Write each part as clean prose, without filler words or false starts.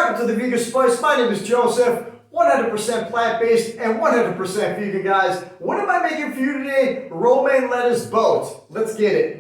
Welcome to the Vegan Spice. My name is Joseph, 100% plant-based and 100% vegan, guys. What am I making for you today? Romaine lettuce boat. Let's get it.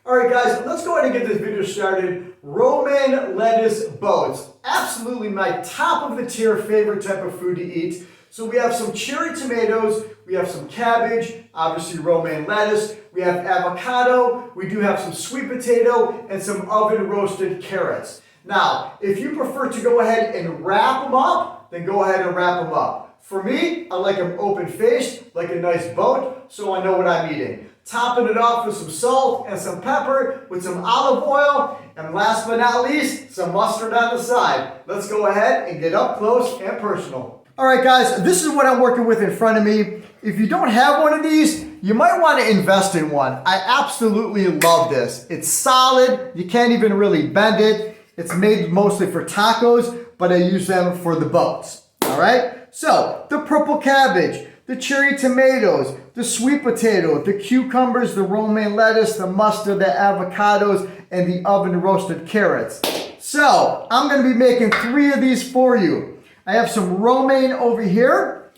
Alright guys, let's go ahead and get this video started. Romaine lettuce boats. Absolutely my top of the tier favorite type of food to eat. So we have some cherry tomatoes, we have some cabbage, obviously romaine lettuce, we have avocado, we do have some sweet potato, and some oven roasted carrots. Now, if you prefer to go ahead and wrap them up, then go ahead and wrap them up. For me, I like them open-faced, like a nice boat, so I know what I'm eating. Topping it off with some salt and some pepper, with some olive oil, and last but not least, some mustard on the side. Let's go ahead and get up close and personal. Alright guys, this is what I'm working with in front of me. If you don't have one of these, you might want to invest in one. I absolutely love this. It's solid, you can't even really bend it. It's made mostly for tacos, but I use them for the boats. Alright, so the purple cabbage, the cherry tomatoes, the sweet potato, the cucumbers, the romaine lettuce, the mustard, the avocados, and the oven roasted carrots. So, I'm going to be making 3 of these for you. I have some romaine over here.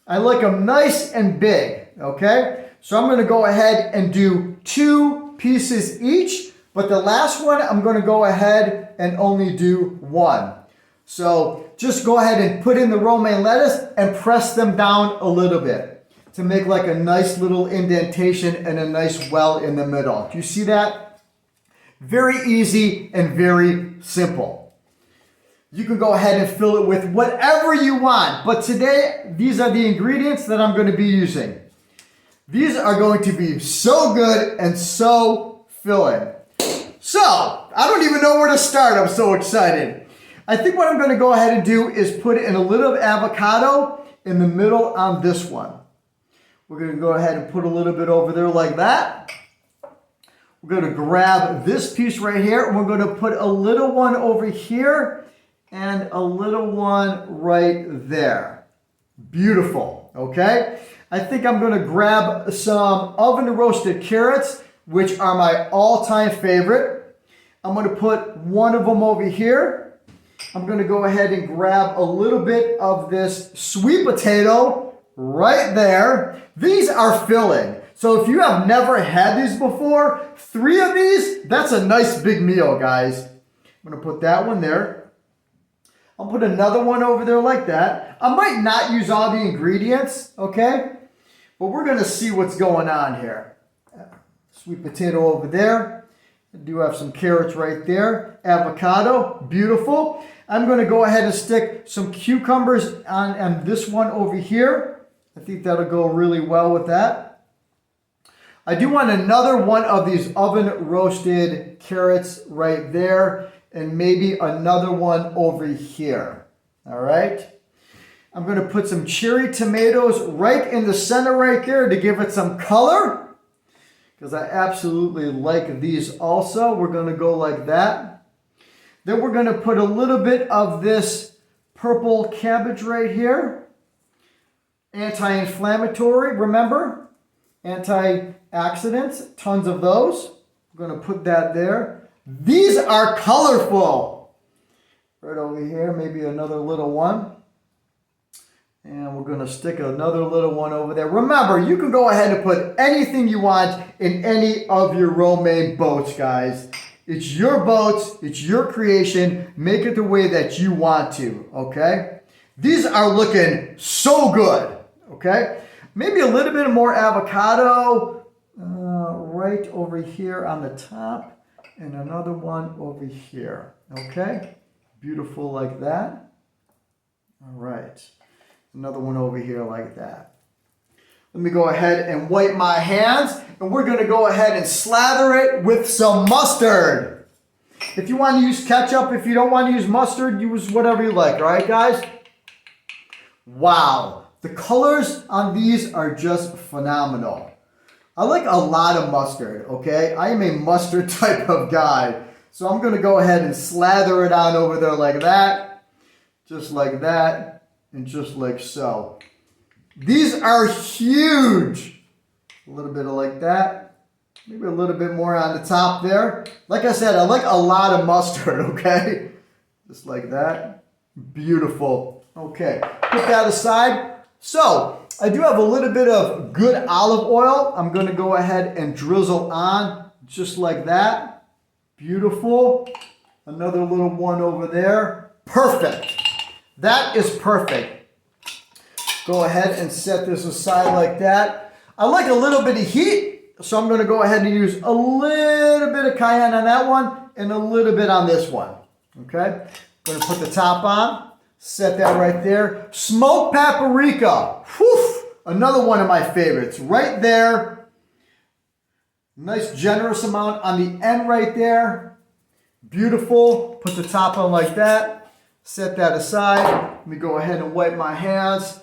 I like them nice and big, okay? So I'm going to go ahead and do 2 pieces each, but the last one I'm going to go ahead and only do 1. So just go ahead and put in the romaine lettuce and press them down a little bit to make like a nice little indentation and a nice well in the middle. Do you see that? Very easy and very simple. You can go ahead and fill it with whatever you want. But today, these are the ingredients that I'm going to be using. These are going to be so good and so filling. So, I don't even know where to start. I'm so excited. I think what I'm going to go ahead and do is put in a little avocado in the middle on this one. We're going to go ahead and put a little bit over there like that. We're going to grab this piece right here, and we're going to put a little one over here and a little one right there. Beautiful, okay? I think I'm gonna grab some oven roasted carrots, which are my all-time favorite. I'm gonna put one of them over here. I'm gonna go ahead and grab a little bit of this sweet potato right there. These are filling. So if you have never had these before, 3 of these, that's a nice big meal, guys. I'm gonna put that one there. I'll put another one over there like that. I might not use all the ingredients, okay? But we're going to see what's going on here. Sweet potato over there. I do have some carrots right there. Avocado, beautiful. I'm going to go ahead and stick some cucumbers on this one over here. I think that'll go really well with that. I do want another one of these oven roasted carrots right there. And maybe another one over here. All right. I'm going to put some cherry tomatoes right in the center right there to give it some color. Because I absolutely like these also. We're going to go like that. Then we're going to put a little bit of this purple cabbage right here. Anti-inflammatory, remember? Antioxidants, tons of those. We're going to put that there. These are colorful. Right over here, maybe another little one. And we're going to stick another little one over there. Remember, you can go ahead and put anything you want in any of your romaine boats, guys. It's your boats. It's your creation. Make it the way that you want to, okay? These are looking so good, okay? Maybe a little bit more avocado right over here on the top. And another one over here, okay? Beautiful like that. All right. Another one over here like that. Let me go ahead and wipe my hands, and we're going to go ahead and slather it with some mustard. If you want to use ketchup, if you don't want to use mustard, use whatever you like, all right, guys? Wow. The colors on these are just phenomenal. I like a lot of mustard, okay? I am a mustard type of guy. So I'm going to go ahead and slather it on over there like that. Just like that. And just like so. These are huge. A little bit of like that. Maybe a little bit more on the top there. Like I said, I like a lot of mustard, okay? Just like that. Beautiful. Okay, put that aside. So, I do have a little bit of good olive oil. I'm going to go ahead and drizzle on just like that. Beautiful. Another little one over there. Perfect. That is perfect. Go ahead and set this aside like that. I like a little bit of heat, so I'm going to go ahead and use a little bit of cayenne on that one and a little bit on this one. Okay? Going to put the top on. Set that right there. Smoked paprika. Whew, another one of my favorites. Right there. Nice generous amount on the end right there. Beautiful. Put the top on like that. Set that aside. Let me go ahead and wipe my hands.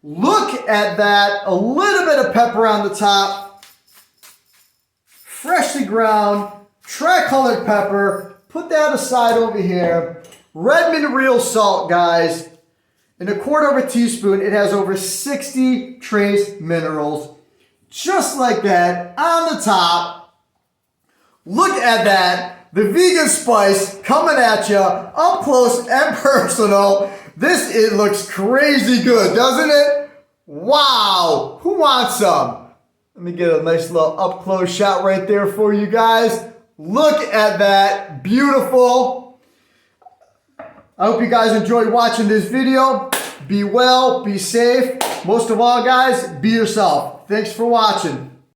Look at that. A little bit of pepper on the top. Freshly ground. Tricolored pepper. Put that aside over here. Redmond real salt, guys. In 1/4 teaspoon, it has over 60 trace minerals. Just like that, on the top. Look at that. The vegan spice coming at you up close and personal. It looks crazy good, doesn't it? Wow. Who wants some? Let me get a nice little up close shot right there for you guys. Look at that. Beautiful. I hope you guys enjoyed watching this video. Be well, be safe. Most of all, guys, be yourself. Thanks for watching.